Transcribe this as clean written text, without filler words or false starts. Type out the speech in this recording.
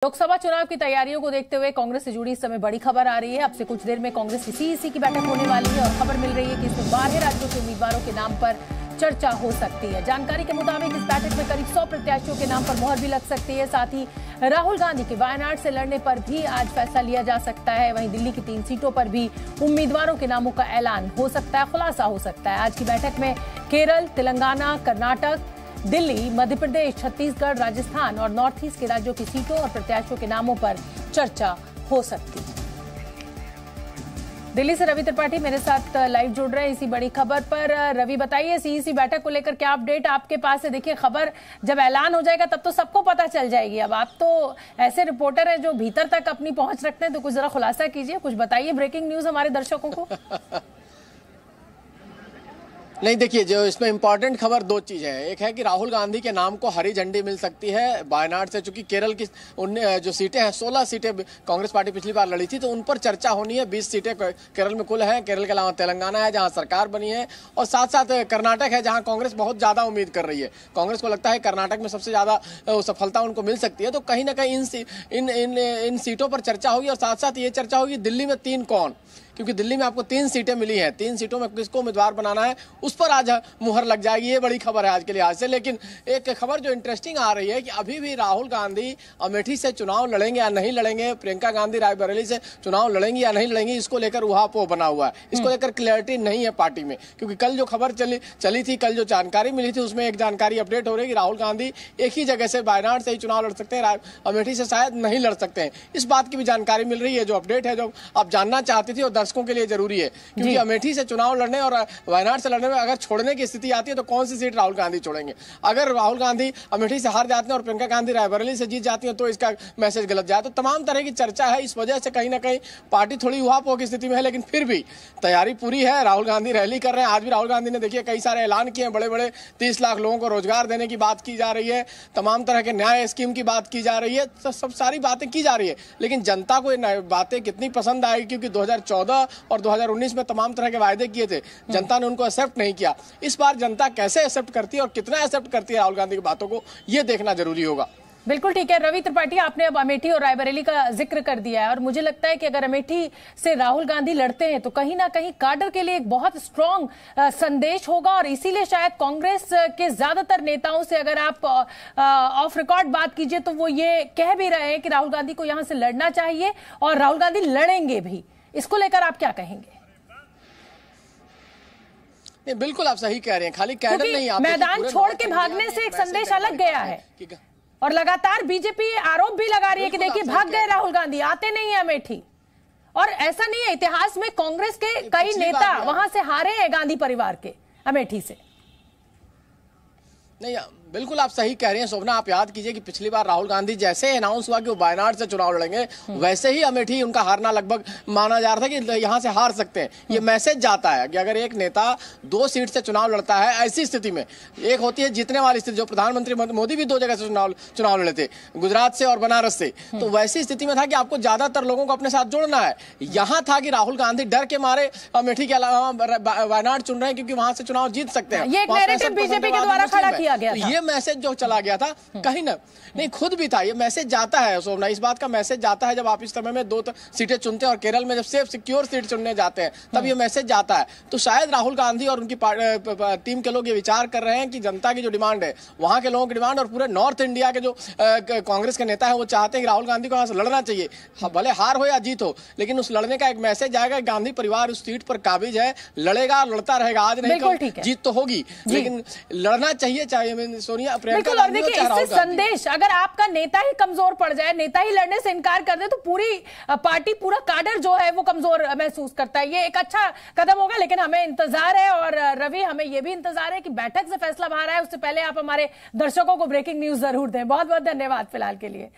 लोकसभा चुनाव की तैयारियों को देखते हुए कांग्रेस से जुड़ी इस समय बड़ी खबर आ रही है। अब से कुछ देर में कांग्रेस की सीईसी की बैठक होने वाली है और खबर मिल रही है कि इसमें 12 राज्यों के उम्मीदवारों के नाम पर चर्चा हो सकती है। जानकारी के मुताबिक इस बैठक में करीब 100 प्रत्याशियों के नाम पर मोहर भी लग सकती है। साथ ही राहुल गांधी के वायनाड से लड़ने पर भी आज फैसला लिया जा सकता है। वहीं दिल्ली की 3 सीटों पर भी उम्मीदवारों के नामों का ऐलान हो सकता है, खुलासा हो सकता है। आज की बैठक में केरल, तेलंगाना, कर्नाटक, दिल्ली, मध्य प्रदेश, छत्तीसगढ़, राजस्थान और नॉर्थ ईस्ट के राज्यों की सीटों और प्रत्याशियों के नामों पर चर्चा हो सकती है। दिल्ली से रवि त्रिपाठी मेरे साथ लाइव जुड़ रहे हैं इसी बड़ी खबर पर। रवि, बताइए सीईसी बैठक को लेकर क्या अपडेट आपके पास है? देखिए, खबर जब ऐलान हो जाएगा तब तो सबको पता चल जाएगी। अब आप तो ऐसे रिपोर्टर हैं जो भीतर तक अपनी पहुंच रखते हैं, तो कुछ जरा खुलासा कीजिए, कुछ बताइए ब्रेकिंग न्यूज हमारे दर्शकों को। नहीं, देखिए, जो इसमें इंपॉर्टेंट खबर 2 चीजें हैं। एक है कि राहुल गांधी के नाम को हरी झंडी मिल सकती है वायनाड से, चूंकि केरल की जो सीटें हैं 16 सीटें कांग्रेस पार्टी पिछली बार लड़ी थी, तो उन पर चर्चा होनी है। 20 सीटें केरल में कुल हैं। केरल के अलावा तेलंगाना है जहां सरकार बनी है, और साथ साथ कर्नाटक है जहां कांग्रेस बहुत ज्यादा उम्मीद कर रही है। कांग्रेस को लगता है कर्नाटक में सबसे ज्यादा सफलता उनको मिल सकती है। तो कहीं ना कहीं इन सीटों पर चर्चा होगी, और साथ साथ ये चर्चा होगी दिल्ली में 3 कौन, क्योंकि दिल्ली में आपको 3 सीटें मिली हैं। 3 सीटों में किसको उम्मीदवार बनाना है, उस पर आज मुहर लग जाएगी। ये बड़ी खबर है आज के लिहाज से। लेकिन एक खबर जो इंटरेस्टिंग आ रही है कि अभी भी राहुल गांधी अमेठी से चुनाव लड़ेंगे या नहीं लड़ेंगे, प्रियंका गांधी रायबरेली से चुनाव लड़ेंगी या नहीं लड़ेंगी, इसको लेकर उहापोह बना हुआ है। इसको लेकर क्लैरिटी नहीं है पार्टी में, क्योंकि कल जो खबर चली थी, कल जो जानकारी मिली थी, उसमें एक जानकारी अपडेट हो रही है कि राहुल गांधी एक ही जगह से वायनाड से ही चुनाव लड़ सकते हैं, अमेठी से शायद नहीं लड़ सकते हैं। इस बात की भी जानकारी मिल रही है। जो अपडेट है, जो आप जानना चाहती थी, और दर्शकों के लिए जरूरी है, क्योंकि अमेठी से चुनाव लड़ने और वायनाड से लड़ने में अगर छोड़ने की स्थिति आती है तो कौन सी सीट राहुल गांधी छोड़ेंगे। अगर राहुल गांधी अमेठी से हार जाते हैं और प्रियंका गांधी रायबरेली से जीत जाती है तो इसका मैसेज गलत जाए। तो तमाम तरह की चर्चा है। इस वजह से कहीं ना कहीं पार्टी थोड़ी उहापोह की स्थिति में है, लेकिन फिर भी तैयारी पूरी है। राहुल गांधी रैली कर रहे हैं। आज भी राहुल गांधी ने देखिए कई सारे ऐलान किए हैं। बड़े बड़े 30 लाख लोगों को रोजगार देने की बात की जा रही है, तमाम तरह के न्याय स्कीम की बात की जा रही है, सब सारी बातें की जा रही है। लेकिन जनता को ये बातें कितनी पसंद आएगी, क्योंकि 2014 और 2019 में तमाम तरह के वायदे किए थे, जनता ने उनको एक्सेप्ट नहीं किया। इस बार जनता कैसे एक्सेप्ट करती है और कितना एक्सेप्ट करती है राहुल गांधी की बातों को, यह देखना जरूरी होगा। बिल्कुल ठीक है रवि त्रिपाठी, आपने अब अमेठी और रायबरेली का जिक्र कर दिया है, और मुझे लगता है कि अगर अमेठी से राहुल गांधी लड़ते हैं तो कहीं ना कहीं काडर के लिए एक बहुत स्ट्रांग संदेश होगा। और इसीलिए शायद कांग्रेस के ज्यादातर नेताओं से अगर आप ऑफ रिकॉर्ड बात कीजिए तो वो ये कह भी रहे हैं कि राहुल गांधी को यहां से लड़ना चाहिए, और राहुल गांधी लड़ेंगे भी। इसको लेकर आप क्या कहेंगे? नहीं, बिल्कुल आप सही कह रहे हैं। खाली कैडर नहीं, आप मैदान छोड़ के भागने से एक संदेश अलग गया है, और लगातार बीजेपी आरोप भी लगा रही है कि देखिए भाग गए राहुल गांधी, आते नहीं है अमेठी। और ऐसा नहीं है, इतिहास में कांग्रेस के कई नेता वहां से हारे हैं, गांधी परिवार के, अमेठी से। नहीं, बिल्कुल आप सही कह रही हैं शोभना। आप याद कीजिए कि पिछली बार राहुल गांधी जैसे अनाउंस हुआ कि वो वायनाड से चुनाव लड़ेंगे, वैसे ही अमेठी उनका हारना लगभग माना जा रहा था कि यहां से हार सकते हैं। ये मैसेज जाता है कि अगर एक नेता 2 सीट से चुनाव लड़ता है, ऐसी स्थिति में एक होती है जीतने वाली स्थिति, जो प्रधानमंत्री मोदी भी 2 जगह से चुनाव लड़े थे, गुजरात से और बनारस से। तो वैसी स्थिति में था कि आपको ज्यादातर लोगों को अपने साथ जोड़ना है। यहां था कि राहुल गांधी डर के मारे अमेठी के अलावा वायनाड चुन रहे हैं, क्योंकि वहां से चुनाव जीत सकते हैं। ये एक नैरेटिव बीजेपी के द्वारा खड़ा किया गया था। ये मैसेज जो चला गया था कहीं ना नहीं, खुद भी था। ये मैसेज जाता है शोभना, इस बात का मैसेज जाता है जब आप इस समय में 2 सीटें चुनते हैं, और केरल में जब सेफ सिक्योर सीट चुनने जाते हैं तब ये मैसेज जाता है। तो शायद राहुल गांधी और उनकी टीम के लोग ये विचार कर रहे हैं कि जनता की जो डिमांड है, वहां के लोगों की डिमांड, और पूरे नॉर्थ इंडिया के जो कांग्रेस के नेता है, वो चाहते हैं कि राहुल गांधी को वहां से लड़ना चाहिए। भले हार हो या जीत हो, लेकिन उस लड़ने का एक मैसेज जाएगा। गांधी परिवार उस सीट पर काबिज है, लड़ेगा, लड़ता रहेगा। आज नहीं जीत तो होगी, लेकिन लड़ना चाहिए। सोनिया संदेश, अगर आपका नेता ही कमजोर पड़ जाए, नेता ही लड़ने से इनकार कर दे, तो पूरी पार्टी, पूरा काडर जो है वो कमजोर महसूस करता है। ये एक अच्छा कदम होगा, लेकिन हमें इंतजार है। और रवि, हमें यह भी इंतजार है कि बैठक से फैसला बाहर आए उससे पहले आप हमारे दर्शकों को ब्रेकिंग न्यूज जरूर दें। बहुत बहुत धन्यवाद फिलहाल के लिए।